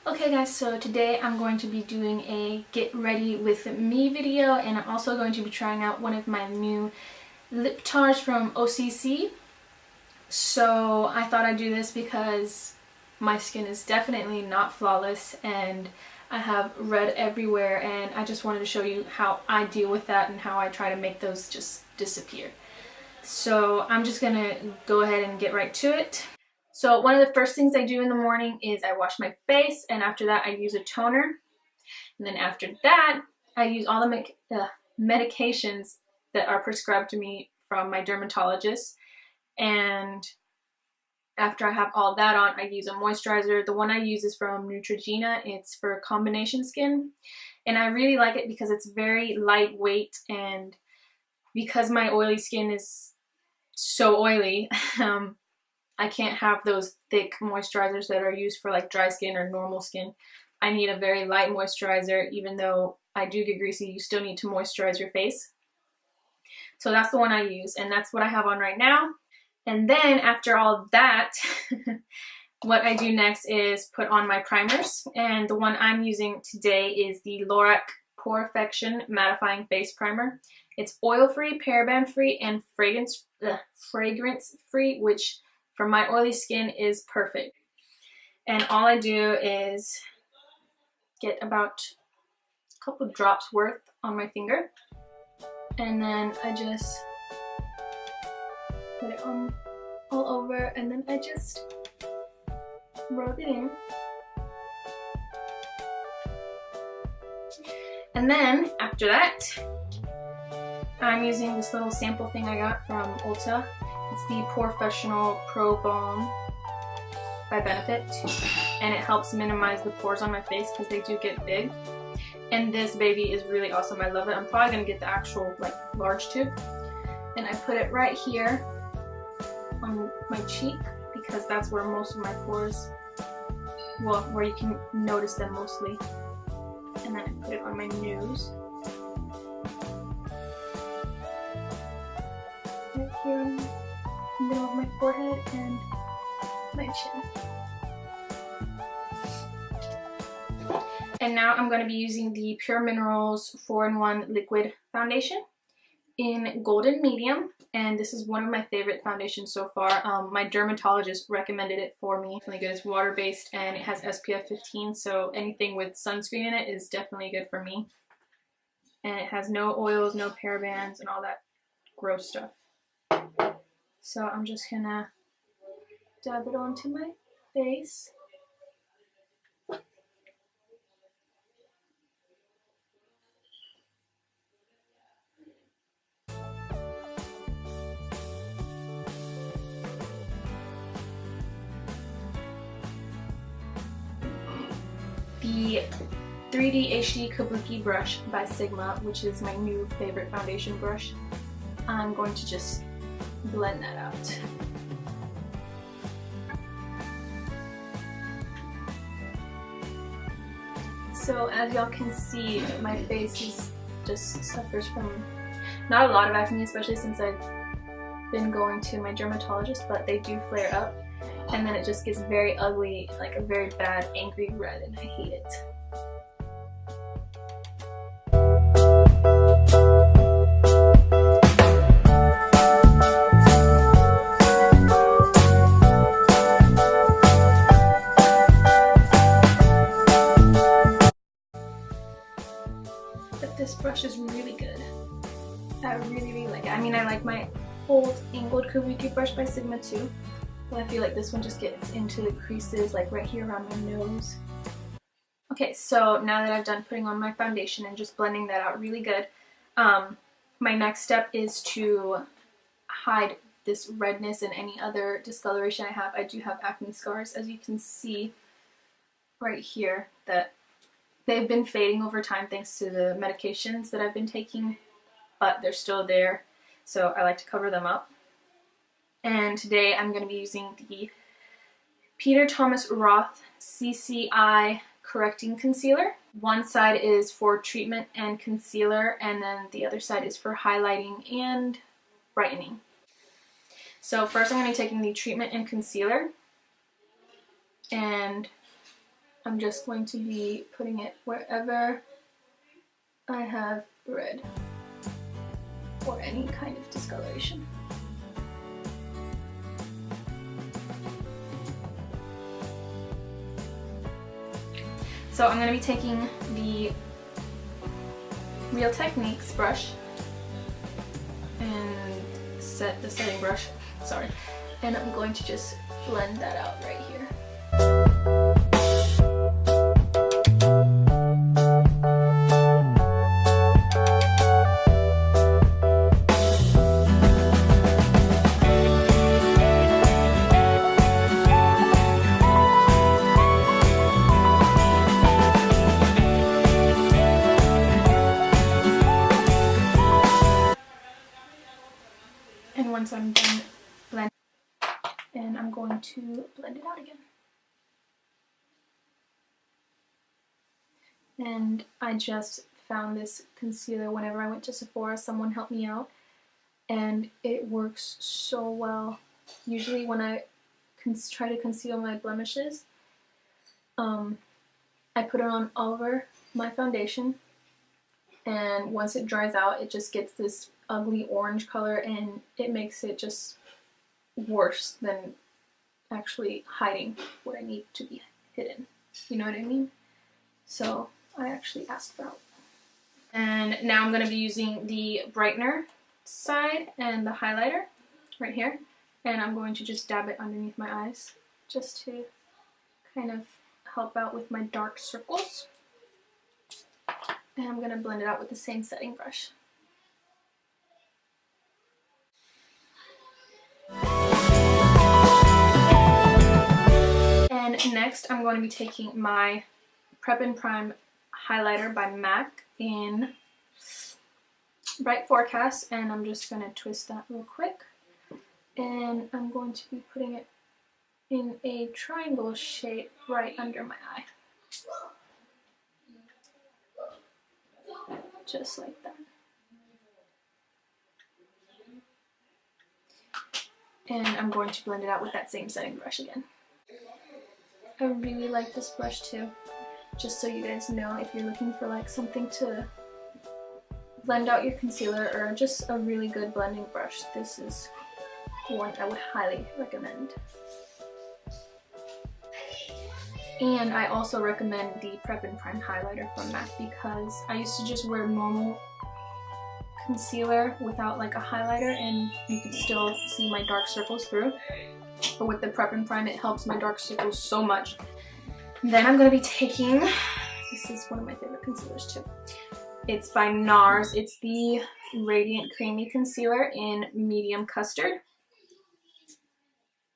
Okay guys, so today I'm going to be doing a get ready with me video, and I'm also going to be trying out one of my new lip tars from OCC. So I thought I'd do this because my skin is definitely not flawless and I have red everywhere, and I just wanted to show you how I deal with that and how I try to make those just disappear. So I'm just gonna go ahead and get right to it. So one of the first things I do in the morning is I wash my face, and after that I use a toner. And then after that I use all the medications that are prescribed to me from my dermatologist. And after I have all that on, I use a moisturizer. The one I use is from Neutrogena. It's for combination skin. And I really like it because it's very lightweight, and because my oily skin is so oily, I can't have those thick moisturizers that are used for like dry skin or normal skin. I need a very light moisturizer. Even though I do get greasy, you still need to moisturize your face. So that's the one I use, and that's what I have on right now. And then after all that, what I do next is put on my primers. And the one I'm using today is the Lorac Porefection Mattifying Face Primer. It's oil-free, paraben-free, and fragrance-free, which for my oily skin is perfect. And all I do is get about a couple drops worth on my finger, and then I just put it on all over, and then I just rub it in. And then after that, I'm using this little sample thing I got from Ulta. It's the Porefessional Pro Balm by Benefit, and it helps minimize the pores on my face because they do get big. And this baby is really awesome. I love it. I'm probably gonna get the actual like large tube, and I put it right here on my cheek because that's where most of my pores, well, where you can notice them mostly. And then I put it on my nose, right here in the middle of my forehead and my chin. And now I'm going to be using the Pure Minerals 4-in-1 Liquid Foundation in Golden Medium. And this is one of my favorite foundations so far. My dermatologist recommended it for me. It's really good. It's water-based and it has SPF 15, so anything with sunscreen in it is definitely good for me. And it has no oils, no parabens, and all that gross stuff. So I'm just gonna dab it onto my face. The 3D HD Kabuki brush by Sigma, which is my new favorite foundation brush. I'm going to just blend that out. So as y'all can see, my face just suffers from not a lot of acne, especially since I've been going to my dermatologist, but they do flare up. And then it just gets very ugly, like a very bad angry red, and I hate it. But this brush is really good. I really like it. I mean, I like my old angled Kabuki brush by Sigma too. But I feel like this one just gets into the creases, like right here around my nose. Okay, so now that I've done putting on my foundation and just blending that out really good, my next step is to hide this redness and any other discoloration I have. I do have acne scars, as you can see right here, that they've been fading over time thanks to the medications that I've been taking, but they're still there, so I like to cover them up. And today I'm going to be using the Peter Thomas Roth CCI Correcting Concealer. One side is for treatment and concealer, and then the other side is for highlighting and brightening. So first I'm going to be taking the treatment and concealer, and I'm just going to be putting it wherever I have red or any kind of discoloration. So I'm going to be taking the Real Techniques brush and the setting brush, sorry, and I'm going to just blend that out right here. And once I'm done blending, and I'm going to blend it out again. And I just found this concealer whenever I went to Sephora. Someone helped me out, and it works so well. Usually when I try to conceal my blemishes, I put it on all over my foundation, and once it dries out, it just gets this ugly orange color, and it makes it just worse than actually hiding where I need to be hidden. You know what I mean? So I actually asked for help. And now I'm going to be using the brightener side and the highlighter right here, and I'm going to just dab it underneath my eyes just to kind of help out with my dark circles. And I'm going to blend it out with the same setting brush. And next I'm going to be taking my Prep and Prime highlighter by MAC in Bright Forecast, and I'm just going to twist that real quick, and I'm going to be putting it in a triangle shape right under my eye. Just like that. And I'm going to blend it out with that same setting brush again. I really like this brush too. Just so you guys know, if you're looking for like something to blend out your concealer or just a really good blending brush, this is one I would highly recommend. And I also recommend the Prep and Prime highlighter from MAC, because I used to just wear normal concealer without like a highlighter and you could still see my dark circles through. But with the Prep and Prime, it helps my dark circles so much. Then I'm going to be taking, this is one of my favorite concealers too. It's by NARS. It's the Radiant Creamy Concealer in Medium Custard.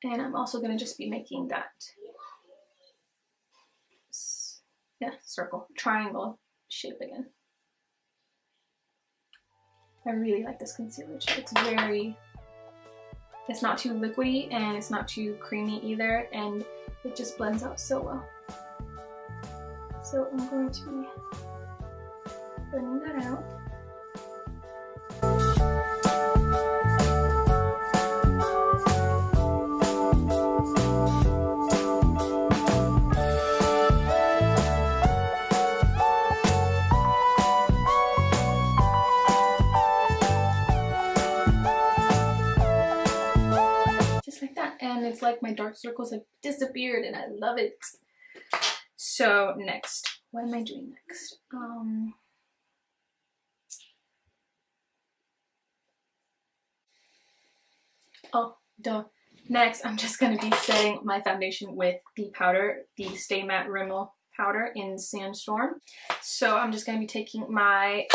And I'm also going to just be making that triangle shape again. I really like this concealer too. It's not too liquidy and it's not too creamy either, and it just blends out so well. So I'm going to be blending that out. And it's like my dark circles have disappeared and I love it. So next, what am I doing next? Oh, duh. Next, I'm just going to be setting my foundation with the powder, the Stay Matte Rimmel powder in Sandstorm. So I'm just going to be taking my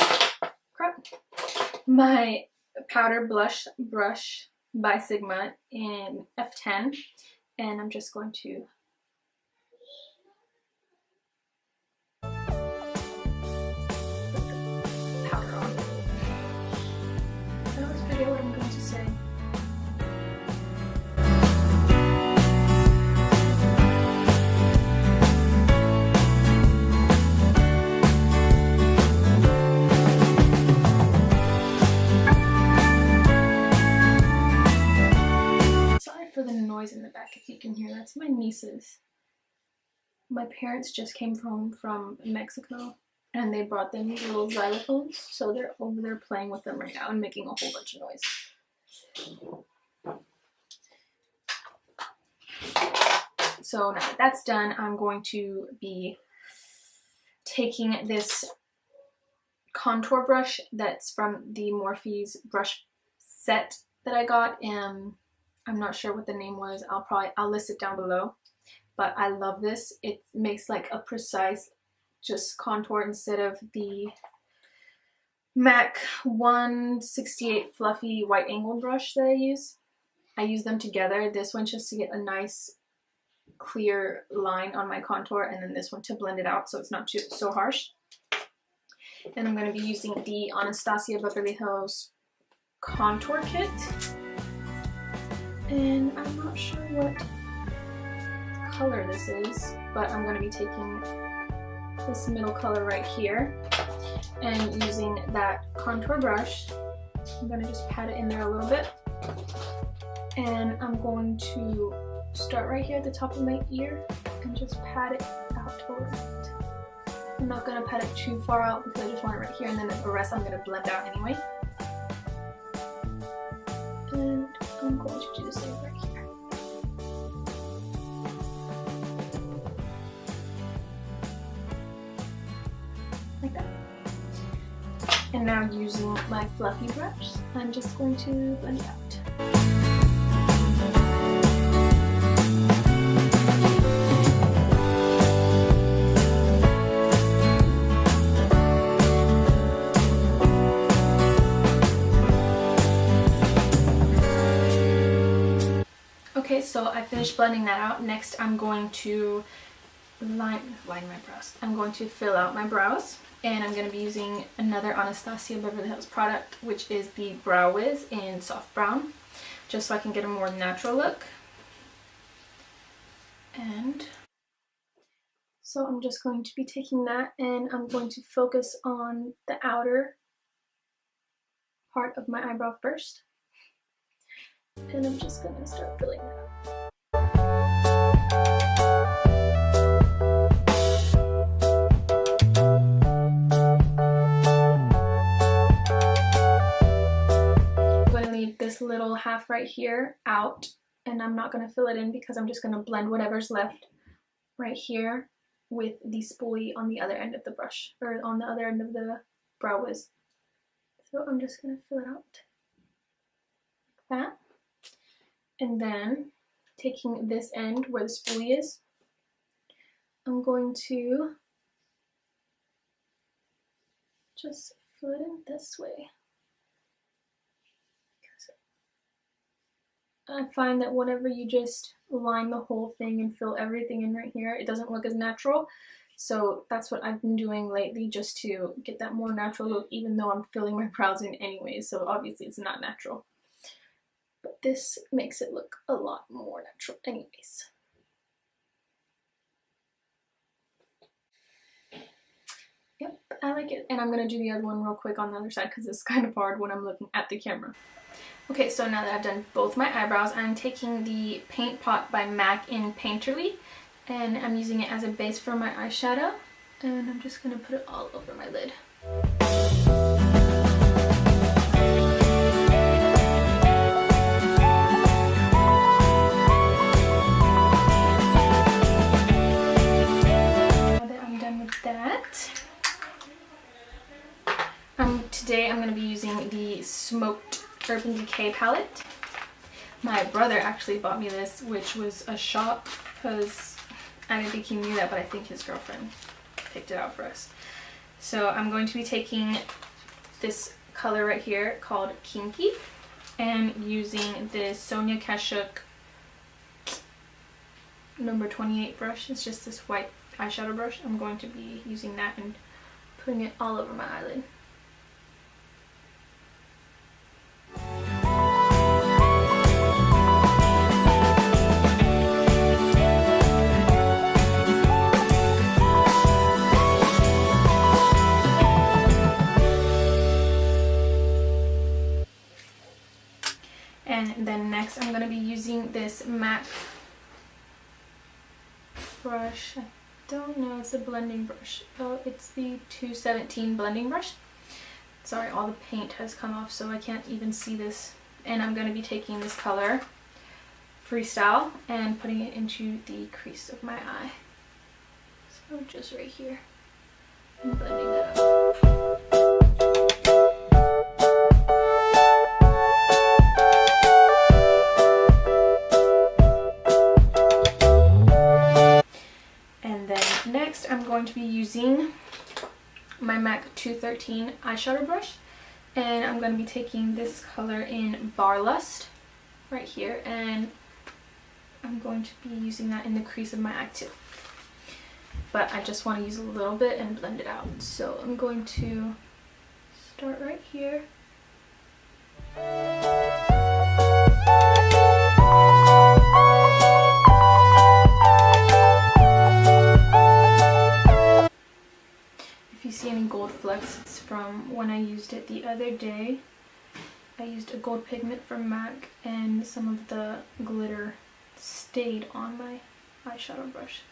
powder blush brush by Sigma in F10, and I'm just going to put the powder on. I always forget what I'm going to say. For the noise in the back, if you can hear, that's my My parents just came from Mexico, and they brought them these little xylophones, so they're over there playing with them right now and making a whole bunch of noise. So now that that's done, I'm going to be taking this contour brush that's from the Morphe's brush set that I got, and I'm not sure what the name was. I'll list it down below. But I love this. It makes like a precise just contour instead of the MAC 168 fluffy white angle brush that I use. I use them together. This one just to get a nice clear line on my contour, and then this one to blend it out so it's not so harsh. And I'm going to be using the Anastasia Beverly Hills contour kit. And I'm not sure what color this is, but I'm going to be taking this middle color right here and using that contour brush. I'm going to just pat it in there a little bit, and I'm going to start right here at the top of my ear and just pat it out a little bit. I'm not going to pat it too far out because I just want it right here, and then the rest I'm going to blend out anyway. And I'm going to do the same right here. Like that. And now using my fluffy brush, I'm just going to blend it out. Okay, so I finished blending that out. Next, I'm going to line my brows. I'm going to fill out my brows, and I'm going to be using another Anastasia Beverly Hills product, which is the Brow Wiz in soft brown, just so I can get a more natural look. And so I'm just going to be taking that, and I'm going to focus on the outer part of my eyebrow first. And I'm just going to start filling that up. I'm going to leave this little half right here out, and I'm not going to fill it in because I'm just going to blend whatever's left right here with the spoolie on the other end of the brush, or on the other end of the Brow Wiz. So I'm just going to fill it out like that. And then, taking this end where the spoolie is, I'm going to just fill it in this way. I find that whenever you just line the whole thing and fill everything in right here, it doesn't look as natural. So that's what I've been doing lately, just to get that more natural look, even though I'm filling my brows in anyways, so obviously it's not natural. But this makes it look a lot more natural anyways. Yep, I like it. And I'm going to do the other one real quick on the other side because it's kind of hard when I'm looking at the camera. Okay, so now that I've done both my eyebrows, I'm taking the Paint Pot by MAC in Painterly, and I'm using it as a base for my eyeshadow, and I'm just going to put it all over my lid. Today I'm going to be using the Smoked Urban Decay palette. My brother actually bought me this, which was a shock because I didn't think he knew that, but I think his girlfriend picked it out for us. So I'm going to be taking this color right here called Kinky and using this Sonia Kashuk number 28 brush. It's just this white eyeshadow brush. I'm going to be using that and putting it all over my eyelid. And then next I'm going to be using this MAC brush. don't know, it's a blending brush. Oh, it's the 217 blending brush. Sorry, all the paint has come off so I can't even see this. And I'm going to be taking this color, Freestyle, and putting it into the crease of my eye. So just right here. I'm blending that out. And then next I'm going to be using my MAC 213 eyeshadow brush, and I'm going to be taking this color in Bar Lust right here, and I'm going to be using that in the crease of my eye too. But I just want to use a little bit and blend it out. So I'm going to start right here. If you see any gold flecks, it's from when I used it the other day. I used a gold pigment from MAC, and some of the glitter stayed on my eyeshadow brush.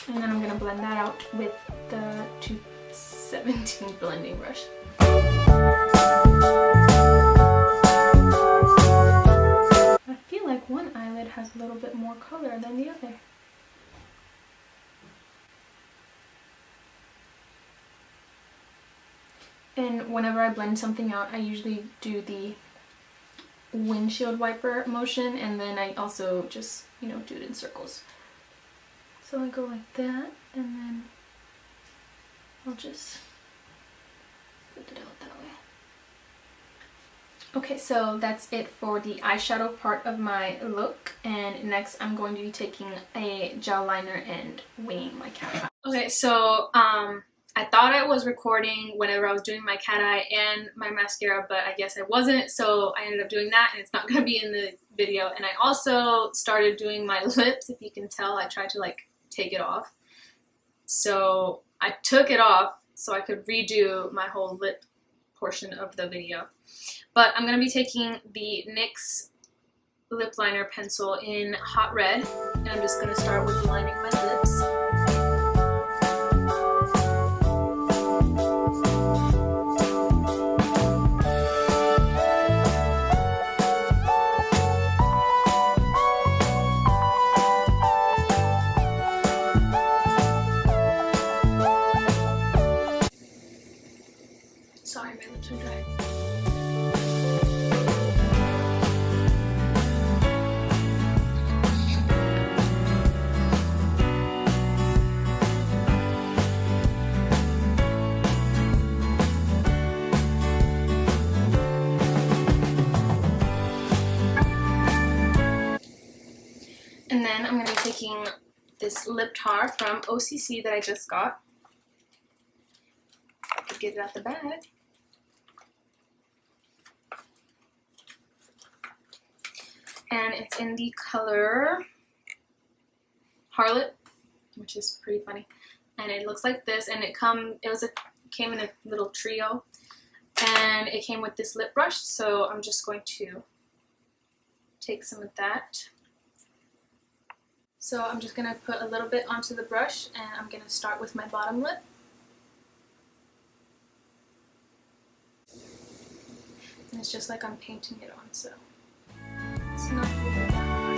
And then I'm going to blend that out with the 217 blending brush. I feel like one eyelid has a little bit more color than the other. And whenever I blend something out, I usually do the windshield wiper motion, and then I also just, you know, do it in circles. So I go like that, and then I'll just put it out that way. Okay, so that's it for the eyeshadow part of my look, and next I'm going to be taking a gel liner and winging my cat eye. Okay, so I thought I was recording whenever I was doing my cat eye and my mascara, but I guess I wasn't, so I ended up doing that, and it's not going to be in the video. And I also started doing my lips. If you can tell, I tried to like take it off. So I took it off so I could redo my whole lip portion of the video. But I'm going to be taking the NYX lip liner pencil in Hot Red, and I'm just going to start with lining my lips. Sorry, my lips are dry. And then I'm going to be taking this lip tar from OCC that I just got. I could get it out the bag. And it's in the color Harlot, which is pretty funny. And it looks like this, and it came in a little trio, and it came with this lip brush. So I'm just going to take some of that. So I'm just going to put a little bit onto the brush, and I'm going to start with my bottom lip. And it's just like I'm painting it on, so it's not really that hard.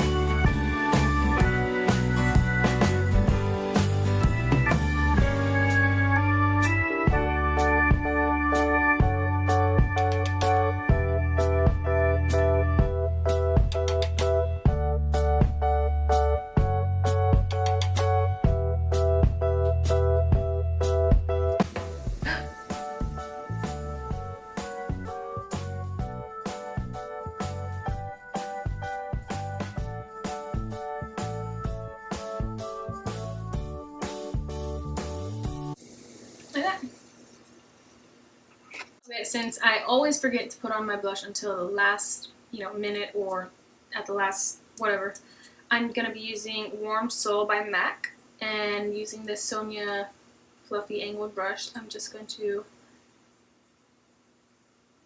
Like that. Okay, since I always forget to put on my blush until the last, minute, or at the last whatever, I'm gonna be using Warm Soul by MAC, and using this Sonia fluffy angled brush, I'm just going to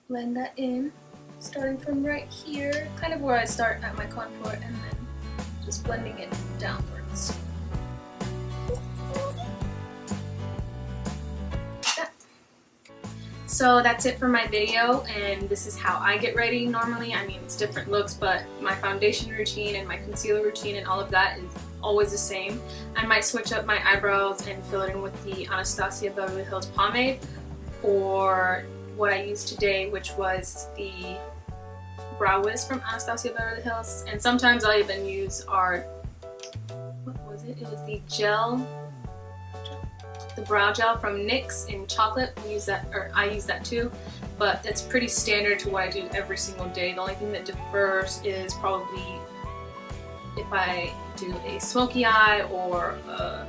blend that in, starting from right here, kind of where I start at my contour, and then Just blending it downwards. So that's it for my video, and this is how I get ready normally. I mean, it's different looks, but my foundation routine and my concealer routine and all of that is always the same. I might switch up my eyebrows and fill it in with the Anastasia Beverly Hills pomade, or what I used today, which was the Brow Wiz from Anastasia Beverly Hills. And sometimes I'll even use what was it? It was the gel, the brow gel from NYX in chocolate. I use that too, but it's pretty standard to what I do every single day. The only thing that differs is probably if I do a smoky eye or a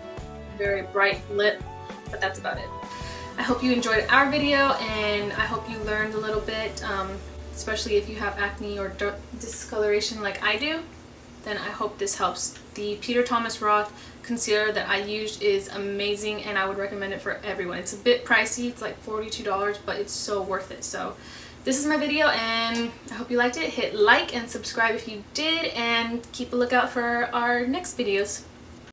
very bright lip, but that's about it. I hope you enjoyed our video, and I hope you learned a little bit, especially if you have acne or discoloration like I do. Then I hope this helps. The Peter Thomas Roth concealer that I used is amazing, and I would recommend it for everyone. It's a bit pricey, it's like $42, but it's so worth it. So this is my video, and I hope you liked it. Hit like and subscribe if you did, and keep a lookout for our next videos.